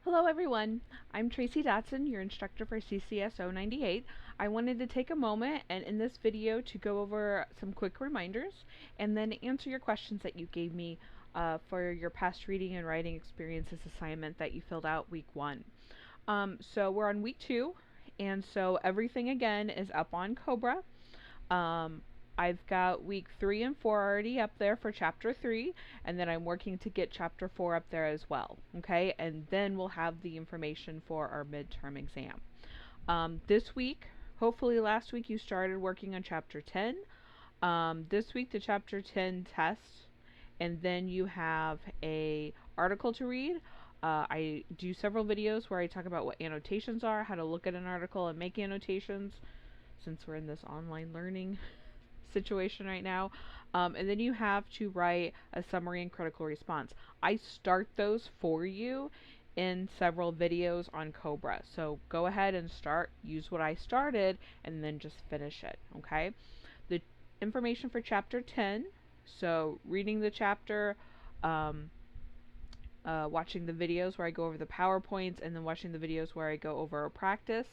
Hello everyone, I'm Tracy Dotson, your instructor for CCS 098. I wanted to take a moment and in this video to go over some quick reminders and then answer your questions that you gave me for your past reading and writing experiences assignment that you filled out week 1. So we're on week 2, and so everything again is up on Cobra. Um, I've got week 3 and 4 already up there for chapter 3, and then I'm working to get chapter 4 up there as well. Okay, and then we'll have the information for our midterm exam. This week, hopefully last week you started working on chapter 10. This week the chapter 10 test, and then you have a article to read. I do several videos where I talk about what annotations are, how to look at an article and make annotations, since we're in this online learning situation right now. And then you have to write a summary and critical response. I start those for you in several videos on Cobra. So go ahead and start, use what I started, and then just finish it, okay? The information for chapter 10, so reading the chapter, watching the videos where I go over the PowerPoints, and then watching the videos where I go over a practice,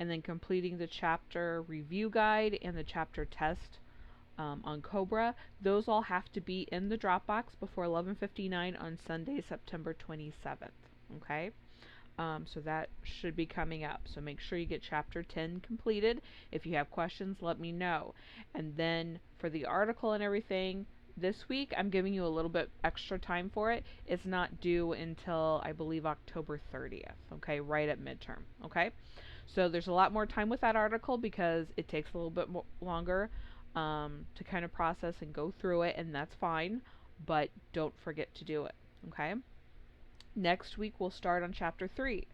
and then completing the chapter review guide and the chapter test on Cobra. Those all have to be in the Dropbox before 11:59 on Sunday, September 27th. Okay? So that should be coming up. So make sure you get chapter 10 completed. If you have questions, let me know. And then for the article and everything, this week I'm giving you a little bit extra time for it. It's not due until I believe October 30th, okay, right at midterm, okay? So there's a lot more time with that article because it takes a little bit longer to kind of process and go through it, and that's fine, but don't forget to do it, okay? Next week we'll start on chapter 3.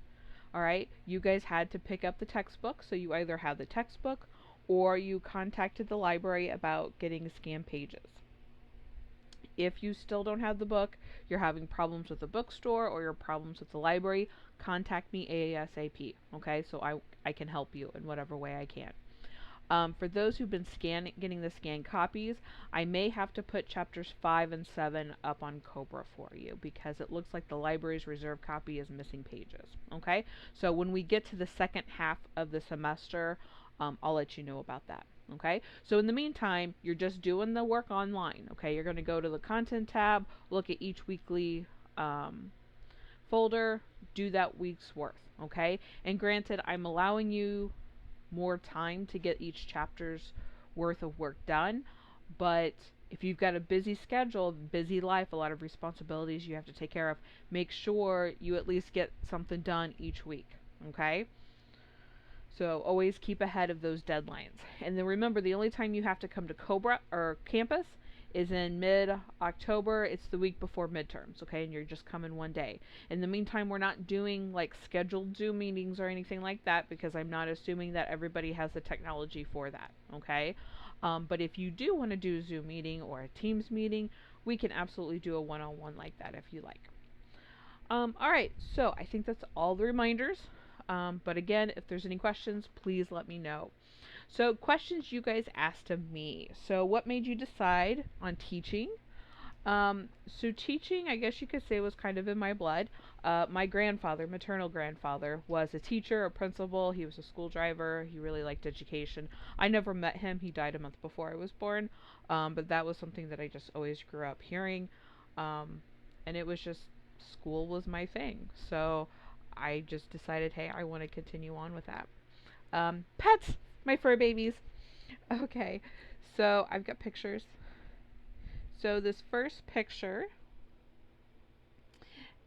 All right, you guys had to pick up the textbook, so you either have the textbook or you contacted the library about getting scanned pages. If you still don't have the book, you're having problems with the bookstore or your problems with the library, contact me ASAP, okay? So I can help you in whatever way I can. For those who've been getting the scanned copies, I may have to put chapters 5 and 7 up on Cobra for you because it looks like the library's reserve copy is missing pages. Okay, so when we get to the second half of the semester, I'll let you know about that. Okay, so in the meantime, you're just doing the work online. Okay, you're going to go to the content tab, look at each weekly folder, do that week's worth. Okay, and granted, I'm allowing you more time to get each chapter's worth of work done. But if you've got a busy schedule, busy life, a lot of responsibilities you have to take care of, make sure you at least get something done each week. Okay? So always keep ahead of those deadlines. And then remember, the only time you have to come to Cobra or campus is in mid-October. It's the week before midterms, okay? And you're just coming one day. In the meantime, we're not doing like scheduled Zoom meetings or anything like that because I'm not assuming that everybody has the technology for that, okay? But if you do want to do a Zoom meeting or a Teams meeting, we can absolutely do a one-on-one like that if you like. Alright, so I think that's all the reminders. But again, if there's any questions, please let me know. So questions you guys asked of me. So what made you decide on teaching? So teaching, I guess you could say, was kind of in my blood. My grandfather, maternal grandfather, was a teacher, a principal. He was a school driver. He really liked education. I never met him. He died a month before I was born. But that was something that I just always grew up hearing. And it was just, school was my thing. So I just decided, hey, I want to continue on with that. Pets! My fur babies. Okay, so I've got pictures. So this first picture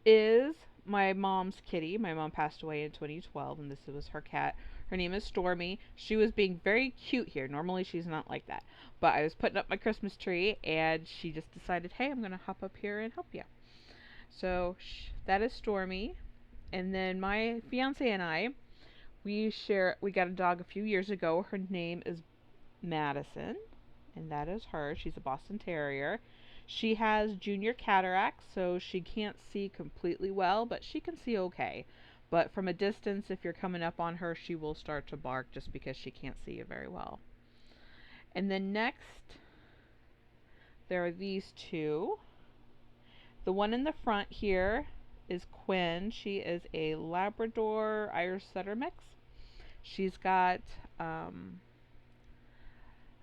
is my mom's kitty. My mom passed away in 2012, and this was her cat. Her name is Stormy. She was being very cute here. Normally she's not like that. But I was putting up my Christmas tree, and she just decided, hey, I'm going to hop up here and help you. So that is Stormy. And then my fiance and I, we got a dog a few years ago. Her name is Madison, and that is her. She's a Boston Terrier. She has junior cataracts, so she can't see completely well, but she can see okay. But from a distance, if you're coming up on her, she will start to bark just because she can't see you very well. And then next, there are these two. The one in the front here is Quinn. She is a Labrador Irish Setter mix. She's got um,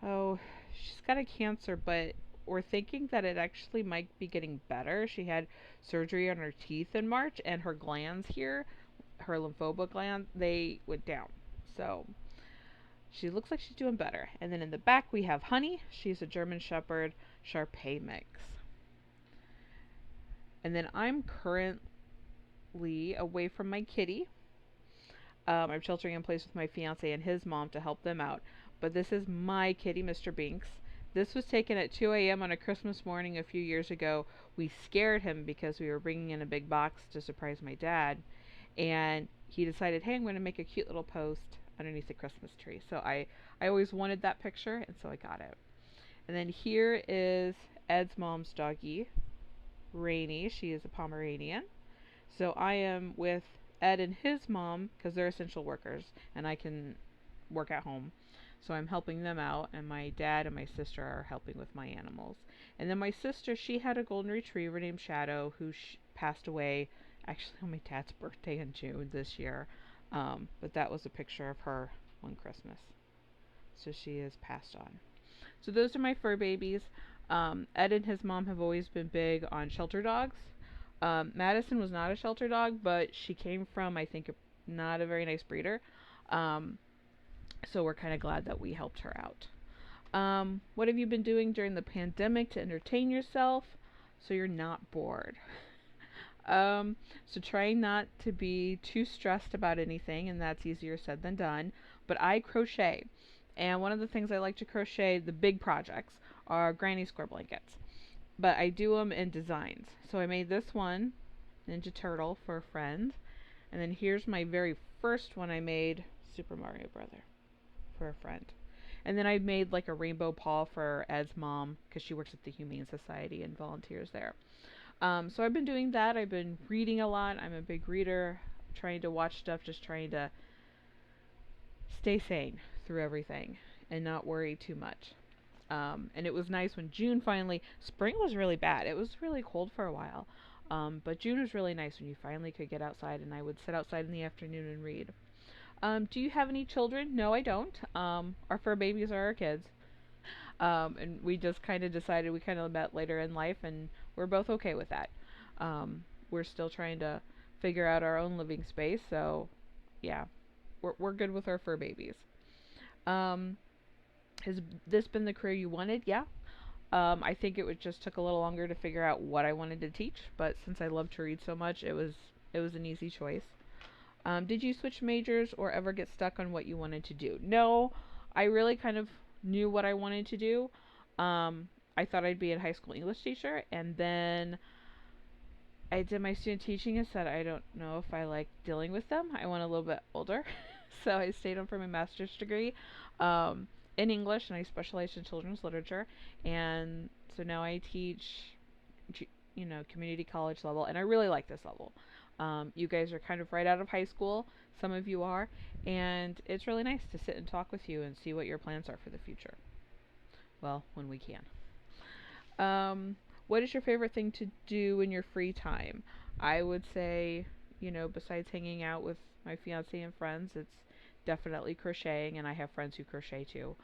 oh, she's got a cancer, but we're thinking that it actually might be getting better. She had surgery on her teeth in March, and her glands here, her lymphoma gland, they went down. So she looks like she's doing better. And then in the back we have Honey. She's a German Shepherd Shar mix. And then I'm currently away from my kitty. I'm sheltering in place with my fiance and his mom to help them out. But this is my kitty, Mr. Binks. This was taken at 2 a.m. on a Christmas morning a few years ago. We scared him because we were bringing in a big box to surprise my dad. And he decided, hey, I'm going to make a cute little post underneath the Christmas tree. So I always wanted that picture, and so I got it. And then here is Ed's mom's doggie, Rainy. She is a Pomeranian. So I am with Ed and his mom because they're essential workers and I can work at home. So I'm helping them out, and my dad and my sister are helping with my animals. And then my sister, she had a golden retriever named Shadow who passed away actually on my dad's birthday in June this year. But that was a picture of her one Christmas. So she is passed on. So those are my fur babies. Ed and his mom have always been big on shelter dogs. Madison was not a shelter dog, but she came from, I think, not a very nice breeder. So we're kind of glad that we helped her out. What have you been doing during the pandemic to entertain yourself so you're not bored? So trying not to be too stressed about anything, and that's easier said than done. But I crochet, and one of the things I like to crochet, the big projects, are granny square blankets. But I do them in designs. So I made this one, Ninja Turtle, for a friend. And then here's my very first one I made, Super Mario Brother, for a friend. And then I made like a rainbow paw for Ed's mom because she works at the Humane Society and volunteers there. So I've been doing that. I've been reading a lot. I'm a big reader, trying to watch stuff, just trying to stay sane through everything and not worry too much. And it was nice when June finally, spring was really bad. It was really cold for a while. But June was really nice when you finally could get outside, and I would sit outside in the afternoon and read. Do you have any children? No, I don't. Our fur babies are our kids. And we just kind of decided, we kind of met later in life, and we're both okay with that. We're still trying to figure out our own living space, so yeah, we're good with our fur babies. Um, has this been the career you wanted? Yeah. I think just took a little longer to figure out what I wanted to teach, but since I love to read so much, it was an easy choice. Did you switch majors or ever get stuck on what you wanted to do? No, I really kind of knew what I wanted to do. I thought I'd be a high school English teacher, and then I did my student teaching and said I don't know if I like dealing with them. I want a little bit older, so I stayed on for my master's degree in English, and I specialized in children's literature. And so now I teach, community college level, and I really like this level. You guys are kind of right out of high school. Some of you are, and it's really nice to sit and talk with you and see what your plans are for the future. Well, when we can. What is your favorite thing to do in your free time? I would say, besides hanging out with my fiance and friends, it's definitely crocheting, and I have friends who crochet too.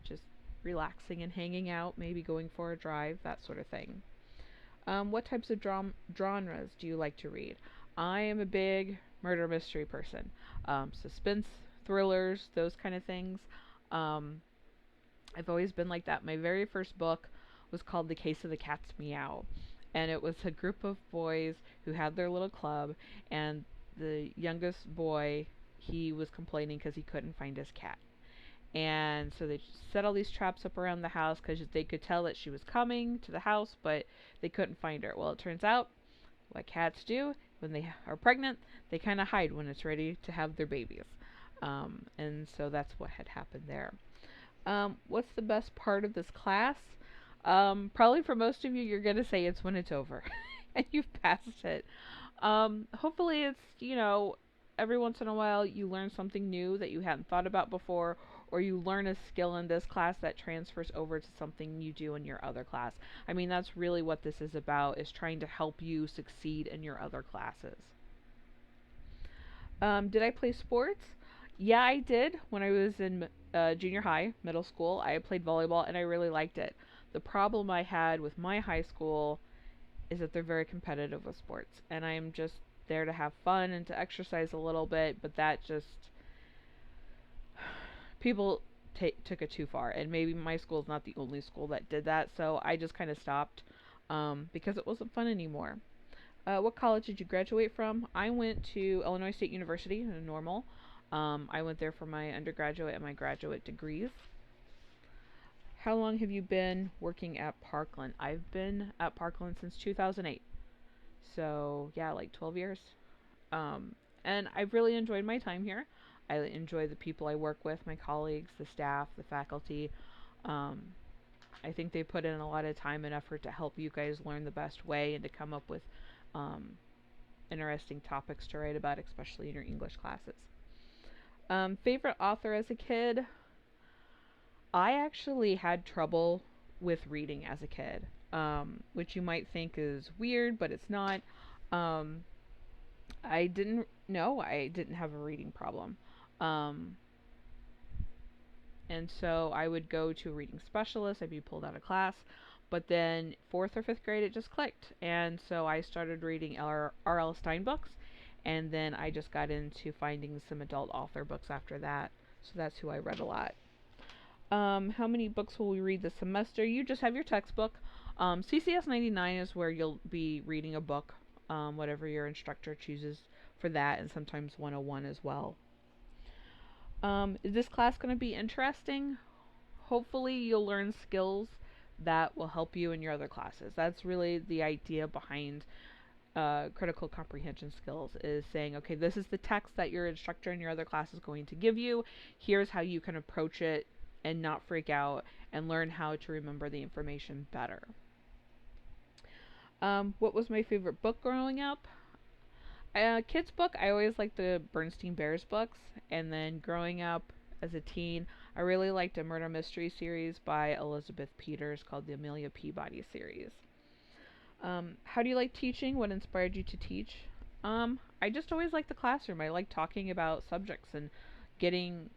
Just relaxing and hanging out, maybe going for a drive, that sort of thing. What types of genres do you like to read? I am a big murder mystery person. Suspense, thrillers, those kind of things. I've always been like that. My very first book was called The Case of the Cat's Meow. And it was a group of boys who had their little club, and the youngest boy, he was complaining because he couldn't find his cat. And so they set all these traps up around the house because they could tell that she was coming to the house, but they couldn't find her. Well, it turns out what cats do when they are pregnant, they kind of hide when it's ready to have their babies. And so that's what had happened there. What's the best part of this class? Probably for most of you, you're going to say it's when it's over and you've passed it. Hopefully it's, every once in a while you learn something new that you hadn't thought about before, or you learn a skill in this class that transfers over to something you do in your other class. I mean, that's really what this is about, is trying to help you succeed in your other classes. Did I play sports? Yeah, I did. When I was in junior high, middle school, I played volleyball and I really liked it. The problem I had with my high school is that they're very competitive with sports, and I'm just there to have fun and to exercise a little bit, but that just people took it too far, and maybe my school is not the only school that did that, so I just kind of stopped because it wasn't fun anymore. What college did you graduate from? I went to Illinois State University, Normal. I went there for my undergraduate and my graduate degrees. How long have you been working at Parkland? I've been at Parkland since 2008. So, yeah, like 12 years. Um, and I've really enjoyed my time here. I enjoy the people I work with, my colleagues, the staff, the faculty. Um, I think they put in a lot of time and effort to help you guys learn the best way and to come up with um, interesting topics to write about, especially in your English classes. Favorite author as a kid? I actually had trouble with reading as a kid, which you might think is weird, but it's not. Um, I didn't know I didn't have a reading problem. Um, and so I would go to a reading specialist, I'd be pulled out of class, but then fourth or fifth grade it just clicked. And so I started reading R.L. Stein books, and then I just got into finding some adult author books after that. So that's who I read a lot. How many books will we read this semester? You just have your textbook. CCS 99 is where you'll be reading a book, whatever your instructor chooses for that, and sometimes 101 as well. Is this class going to be interesting? Hopefully you'll learn skills that will help you in your other classes. That's really the idea behind critical comprehension skills, is saying, okay, this is the text that your instructor in your other class is going to give you. Here's how you can approach it and not freak out, and learn how to remember the information better. What was my favorite book growing up? Kids book, I always liked the Bernstein Bears books, and then growing up as a teen, I really liked a murder mystery series by Elizabeth Peters called the Amelia Peabody series. How do you like teaching? What inspired you to teach? I just always liked the classroom. I like talking about subjects and getting,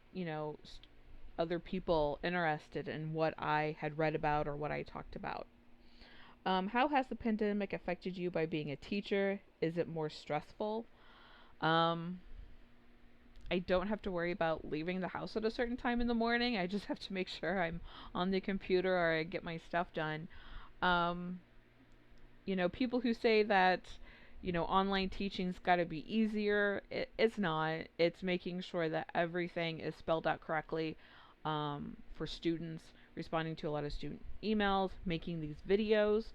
other people interested in what I had read about or what I talked about. How has the pandemic affected you by being a teacher? Is it more stressful? Um, I don't have to worry about leaving the house at a certain time in the morning. I just have to make sure I'm on the computer or I get my stuff done. Um, people who say that, online teaching's got to be easier, it's not. It's making sure that everything is spelled out correctly for students, responding to a lot of student emails, making these videos,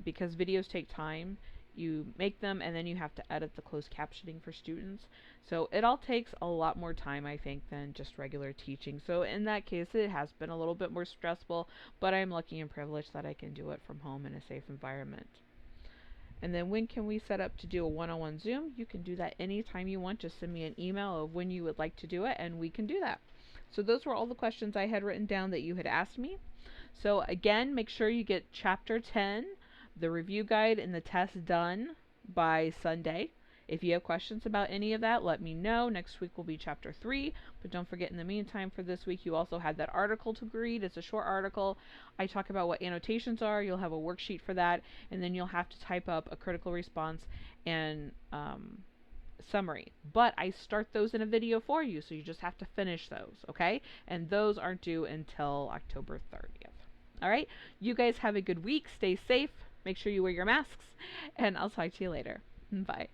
because videos take time. You make them and then you have to edit the closed captioning for students. So it all takes a lot more time, I think, than just regular teaching. So in that case, it has been a little bit more stressful, but I'm lucky and privileged that I can do it from home in a safe environment. And then when can we set up to do a one-on-one Zoom? You can do that anytime you want. Just send me an email of when you would like to do it, and we can do that. So those were all the questions I had written down that you had asked me. So again, make sure you get Chapter 10, the review guide, and the test done by Sunday. If you have questions about any of that, let me know. Next week will be Chapter 3. But don't forget, in the meantime, for this week, you also had that article to read. It's a short article. I talk about what annotations are. You'll have a worksheet for that. And then you'll have to type up a critical response and summary. But I start those in a video for you, so you just have to finish those, okay? And those aren't due until October 30th. All right? You guys have a good week. Stay safe. Make sure you wear your masks. And I'll talk to you later. Bye.